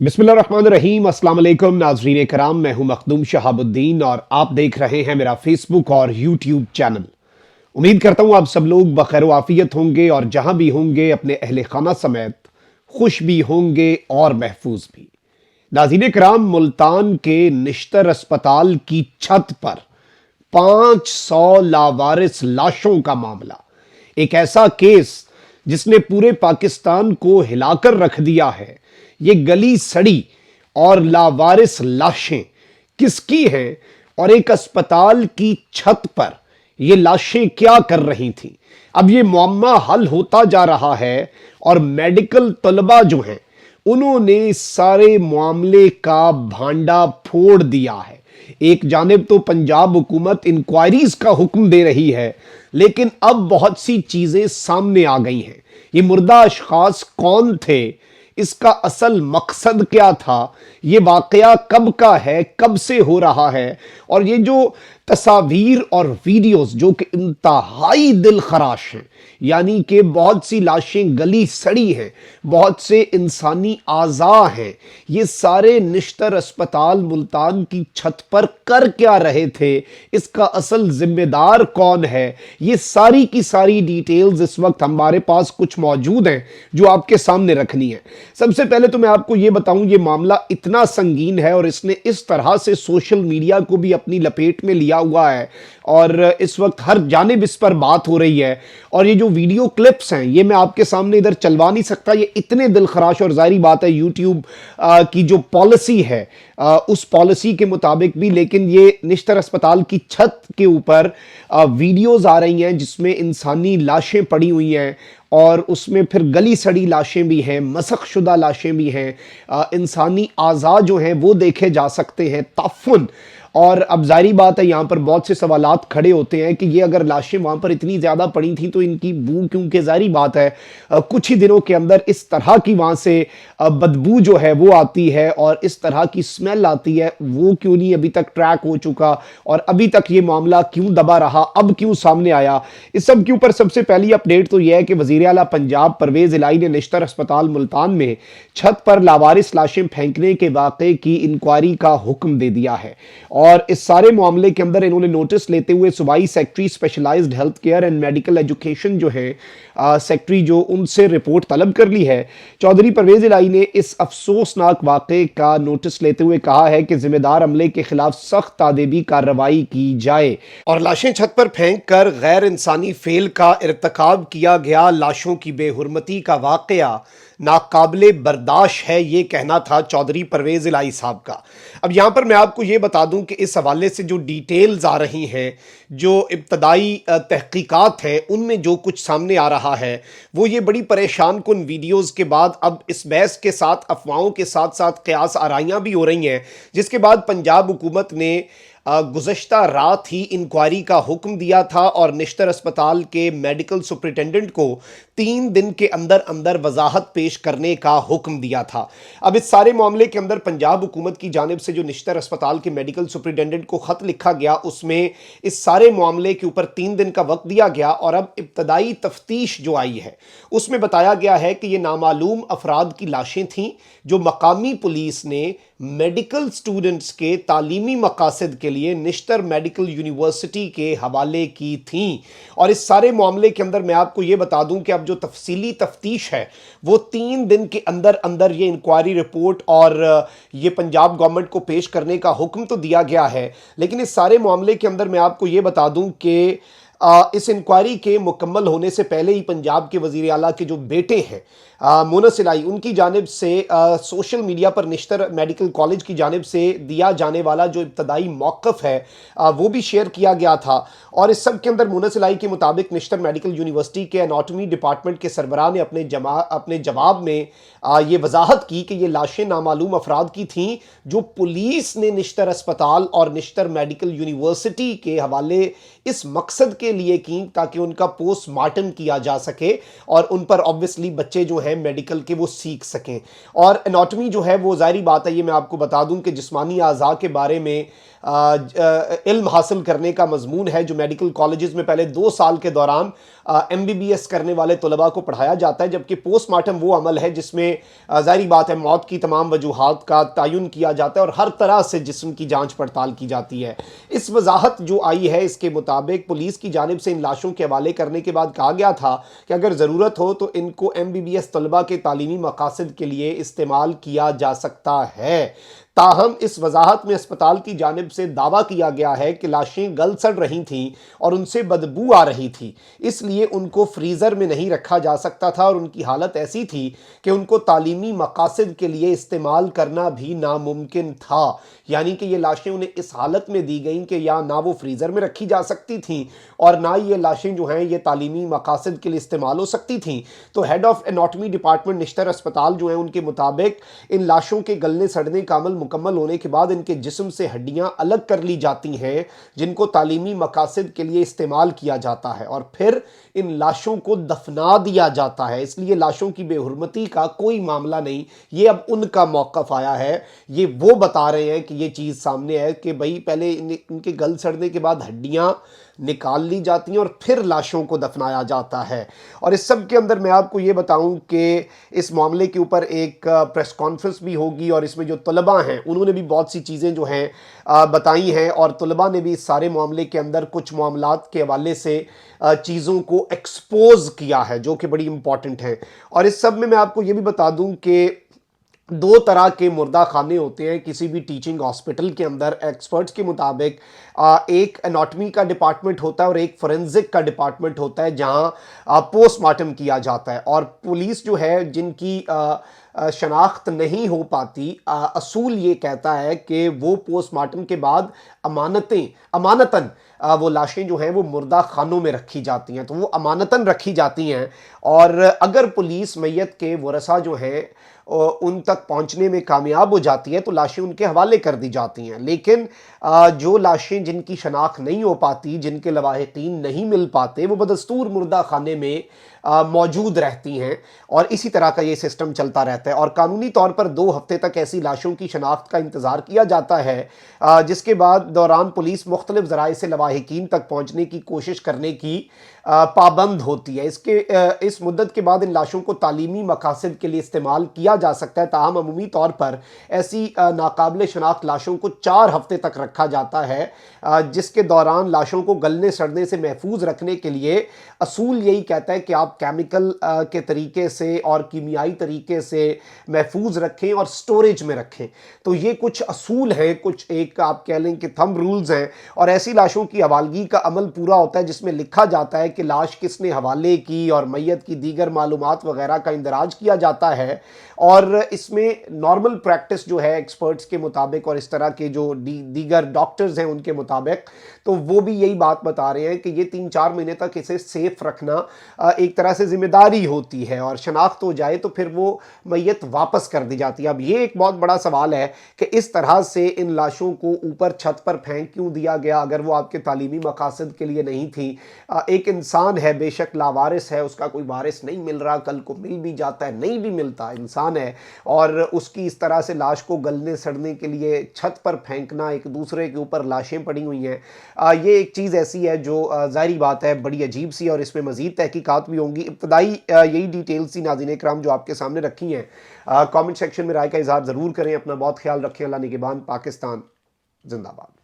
बिस्मिल्लाहिर्रहमानिर्रहीम। अस्सलाम वालेकुम नाज़रीन कराम, मैं हूं मखदूम शहाबुद्दीन और आप देख रहे हैं मेरा फेसबुक और यूट्यूब चैनल। उम्मीद करता हूं आप सब लोग बखैर आफियत होंगे और जहां भी होंगे अपने अहले खाना समेत खुश भी होंगे और महफूज भी। नाज़रीन कराम, मुल्तान के निश्तर अस्पताल की छत पर 500 लावारिस लाशों का मामला, एक ऐसा केस जिसने पूरे पाकिस्तान को हिलाकर रख दिया है। ये गली सड़ी और लावारिस लाशें किसकी हैं और एक अस्पताल की छत पर ये लाशें क्या कर रही थीं? अब ये मुअम्मा हल होता जा रहा है और मेडिकल तलबा जो हैं उन्होंने इस सारे मामले का भांडा फोड़ दिया है। एक जानिब तो पंजाब हुकूमत इंक्वायरीज का हुक्म दे रही है, लेकिन अब बहुत सी चीजें सामने आ गई हैं। ये मुर्दा अशखास कौन थे, इसका असल मकसद क्या था, ये वाकया कब का है, कब से हो रहा है, और ये जो तस्वीर और वीडियोस जो कि इंतहाई दिल खराश हैं, यानी कि बहुत सी लाशें गली सड़ी हैं, बहुत से इंसानी आज़ा हैं, ये सारे निश्तर अस्पताल मुल्तान की छत पर कर क्या रहे थे, इसका असल जिम्मेदार कौन है, ये सारी की सारी डिटेल्स इस वक्त हमारे पास कुछ मौजूद हैं जो आपके सामने रखनी है। सबसे पहले तो मैं आपको ये बताऊं, ये मामला इतना संगीन है और इसने इस तरह से सोशल मीडिया को भी अपनी लपेट में लिया हुआ है और इस वक्त हर जानिब इस पर बात हो रही है। और ये जो वीडियो क्लिप्स हैं ये मैं आपके सामने इधर चलवा नहीं सकता, ये इतने दिलखराश, और जाहिर बात है यूट्यूब की जो पॉलिसी है उस पॉलिसी के मुताबिक भी, लेकिन ये निश्तर अस्पताल की छत के ऊपर वीडियोज आ रही हैं जिसमें इंसानी लाशें पड़ी हुई हैं और उसमें फिर गली सड़ी लाशें भी हैं, मसख शुदा लाशें भी हैं, इंसानी आज़ा जो हैं वो देखे जा सकते हैं, ताफ़ुन। और अब जाहिर बात है यहाँ पर बहुत से सवालात खड़े होते हैं कि ये अगर लाशें वहाँ पर इतनी ज़्यादा पड़ी थी तो इनकी बू, क्योंकि जाहिर बात है कुछ ही दिनों के अंदर इस तरह की वहाँ से बदबू जो है वो आती है और इस तरह की स्मेल आती है, वो क्यों नहीं अभी तक ट्रैक हो चुका और अभी तक ये मामला क्यों दबा रहा, अब क्यों सामने आया? इस सब के ऊपर सबसे पहली अपडेट तो यह है कि वज़ीर आला पंजाब परवेज़ इलाही ने निश्तर अस्पताल मुल्तान में छत पर लावारिस लाशें फेंकने के वाक़े की इंक्वायरी का हुक्म दे दिया है और इस सारे मामले के अंदर इन्होंने नोटिस लेते हुए सूबाई secretary specialized health care and medical education जो है सेक्रेटरी जो उनसे रिपोर्ट तलब कर ली है। चौधरी परवेज़ इलाही ने इस अफसोसनाक वाक़े का नोटिस लेते हुए कहा है कि जिम्मेदार अमले के खिलाफ सख्त तादेबी कार्रवाई की जाए और लाशें छत पर फेंक कर गैर इंसानी फेल का इर्तकाब किया गया लाशों की बेहुरमती का वाक़या नाकाबिले बर्दाश्त है, ये कहना था चौधरी परवेज़ इलाही साहब का। अब यहाँ पर मैं आपको ये बता दूं कि इस हवाले से जो डिटेल्स आ रही हैं, जो इब्तदाई तहकीकात हैं, उनमें जो कुछ सामने आ रहा है वो ये बड़ी परेशान कुन वीडियोस के बाद अब इस बहस के साथ अफवाहों के साथ साथ क़यास आराइयाँ भी हो रही हैं, जिसके बाद पंजाब हुकूमत ने गुज़श्ता रात ही इंक्वायरी का हुक्म दिया था और निश्तर अस्पताल के मेडिकल सुपरिटेंडेंट को 3 दिन के अंदर अंदर वजाहत पेश करने का हुक्म दिया था। अब इस सारे मामले के अंदर पंजाब हुकूमत की जानिब से जो निश्तर अस्पताल के मेडिकल सुपरिटेंडेंट को ख़त लिखा गया उसमें इस सारे मामले के ऊपर 3 दिन का वक्त दिया गया और अब इब्तदाई तफ्तीश जो आई है उसमें बताया गया है कि ये नामालूम अफराद की लाशें थीं जो मकामी पुलिस ने मेडिकल स्टूडेंट्स के तालीमी मकासद के लिए निश्तर मेडिकल यूनिवर्सिटी के हवाले की थीं। और इस सारे मामले के अंदर मैं आपको ये बता दूं कि अब जो तफसीली तफ्तीश है वो 3 दिन के अंदर अंदर ये इंक्वायरी रिपोर्ट और ये पंजाब गवर्नमेंट को पेश करने का हुक्म तो दिया गया है, लेकिन इस सारे मामले के अंदर मैं आपको ये बता दूं कि इस इंक्वायरी के मुकम्मल होने से पहले ही पंजाब के वज़ीर आला के जो बेटे हैं मोनस इलाही, उनकी जानिब से सोशल मीडिया पर निश्तर मेडिकल कॉलेज की जानिब से दिया जाने वाला जो इब्तदाई मौक़िफ़ है वो भी शेयर किया गया था। और इस सब के अंदर मोनस इलाही के मुताबिक निश्तर मेडिकल यूनिवर्सिटी के एनाटॉमी डिपार्टमेंट के सरबराह ने अपने जवाब में ये वजाहत की कि ये लाशें नामालूम अफराद की थीं जो पुलिस ने निश्तर अस्पताल और निश्तर मेडिकल यूनिवर्सिटी के हवाले इस मकसद के लिए की ताकि उनका पोस्टमार्टम किया जा सके और उन पर ऑब्वियसली बच्चे जो हैं मेडिकल के वो सीख सकें। और एनाटॉमी जो है वो जाहिर बात है, ये मैं आपको बता दूं कि जिस्मानी आज़ा के बारे में इल्म हासिल करने का मजमून है, जो मेडिकल कॉलेजेस में पहले 2 साल के दौरान MBBS करने वाले तलबा को पढ़ाया जाता है, जबकि पोस्टमार्टम वो अमल है जिसमें ज़ाहिर बात है मौत की तमाम वजूहात का तयन किया जाता है और हर तरह से जिस्म की जांच पड़ताल की जाती है। इस वजाहत जो आई है, इसके मुताबिक पुलिस की जानिब से इन लाशों के हवाले करने के बाद कहा गया था कि अगर ज़रूरत हो तो इनको MBBS तलबा के तालीमी मकासद के लिए इस्तेमाल किया जा सकता है। ताहम इस वजाहत में अस्पताल की जानिब से दावा किया गया है कि लाशें गल सड़ रही थीं और उनसे बदबू आ रही थी, इसलिए उनको फ्रीज़र में नहीं रखा जा सकता था और उनकी हालत ऐसी थी कि उनको तालीमी मकासद के लिए इस्तेमाल करना भी नामुमकिन था। यानी कि ये लाशें उन्हें इस हालत में दी गई कि या ना वो फ्रीज़र में रखी जा सकती थीं और ना ये लाशें जो हैं ये तालीमी मकासद के लिए इस्तेमाल हो सकती थीं। तो head of anatomy department Nishtar अस्पताल जो है, उनके मुताबिक इन लाशों के गलने सड़ने का अमल मुकम्मल होने के बाद इनके जिस्म से हड्डियां अलग कर ली जाती हैं, जिनको तालीमी मकासद के लिए इस्तेमाल किया जाता है, और फिर इन लाशों को दफना दिया जाता है। इसलिए लाशों की बेहुरमती का कोई मामला नहीं, ये अब उनका मौक़िफ़ आया है। ये वो बता रहे हैं कि ये चीज़ सामने है कि भाई पहले इनके गल सड़ने के बाद हड्डियाँ निकाल ली जाती हैं और फिर लाशों को दफनाया जाता है। और इस सब के अंदर मैं आपको ये बताऊं कि इस मामले के ऊपर एक प्रेस कॉन्फ्रेंस भी होगी और इसमें जो तलबा हैं उन्होंने भी बहुत सी चीज़ें जो हैं बताई हैं, और तलबा ने भी इस सारे मामले के अंदर कुछ मामलात के हवाले से चीज़ों को एक्सपोज किया है, जो कि बड़ी इंपॉर्टेंट है। और इस सब में मैं आपको ये भी बता दूं कि 2 तरह के मुर्दा खाने होते हैं किसी भी टीचिंग हॉस्पिटल के अंदर। एक्सपर्ट्स के मुताबिक एक एनाटमी का डिपार्टमेंट होता है और एक फोरेंसिक का डिपार्टमेंट होता है, जहां पोस्टमार्टम किया जाता है। और पुलिस जो है, जिनकी शनाख्त नहीं हो पाती, असूल ये कहता है कि वो पोस्टमार्टम के बाद अमानतन वो लाशें जो हैं वो मुर्दा खानों में रखी जाती हैं, तो वो अमानतन रखी जाती हैं। और अगर पुलिस मैयत के वरसा जो हैं उन तक पहुंचने में कामयाब हो जाती है तो लाशें उनके हवाले कर दी जाती हैं। लेकिन जो लाशें जिनकी शनाख्त नहीं हो पाती, जिनके लवाहिकीन नहीं मिल पाते, वो बदस्तूर मुर्दा खाने में मौजूद रहती हैं, और इसी तरह का ये सिस्टम चलता रहता है। और कानूनी तौर पर 2 हफ्ते तक ऐसी लाशों की शनाख्त का इंतज़ार किया जाता है, जिसके बाद दौरान पुलिस मुख्तलिफ ज़राए से लवाहिकीन तक पहुँचने की कोशिश करने की पाबंद होती है। इस मुद्दत के बाद इन लाशों को तालीमी मकासद के लिए इस्तेमाल किया जा सकता है। ताहम अमूमी तौर पर ऐसी नाकाबिल शनाख्त लाशों को 4 हफ्ते तक रखा जाता है, जिसके दौरान लाशों को गलने सड़ने से महफूज रखने के लिए असूल यही कहता है कि आप केमिकल के तरीके से और कीमियाई तरीके से महफूज रखें और स्टोरेज में रखें। तो ये कुछ असूल हैं, कुछ एक आप कह लें कि थंब रूल्स हैं। और ऐसी लाशों की हवालगी का अमल पूरा होता है जिसमें लिखा जाता है कि लाश किसने हवाले की और मैयत की दीगर मालूमात वगैरह का इंदराज किया जाता है। और इसमें नॉर्मल प्रैक्टिस जो है एक्सपर्ट्स के मुताबिक और इस तरह के जो दीगर डॉक्टर्स हैं उनके मुताबिक, तो वो भी यही बात बता रहे हैं कि ये 3-4 महीने तक इसे सेफ रखना एक तरह से जिम्मेदारी होती है, और शनाख्त हो जाए तो फिर वो मैयत वापस कर दी जाती है। अब ये एक बहुत बड़ा सवाल है कि इस तरह से इन लाशों को ऊपर छत पर फेंक क्यों दिया गया अगर वो आपके तालीमी मकासद के लिए नहीं थी। एक इंसान है, बेशक लावारिस है, उसका कोई वारिस नहीं मिल रहा, कल को मिल भी जाता है, नहीं भी मिलता, इंसान है, और उसकी इस तरह से लाश को गलने सड़ने के लिए छत पर फेंकना, एक दूसरे के ऊपर लाशें पड़ी हुई हैं, ये एक चीज़ ऐसी है जो ज़ाहिरी बात है बड़ी अजीब सी, और इसमें मज़ीद तहकीकात भी होंगी। इब्तदाई यही डिटेल्स थी नाज़रीन इकराम जो आपके सामने रखी हैं। कमेंट सेक्शन में राय का इजहार ज़रूर करें। अपना बहुत ख्याल रखें। अल्लाह निगहबान। पाकिस्तान जिंदाबाद।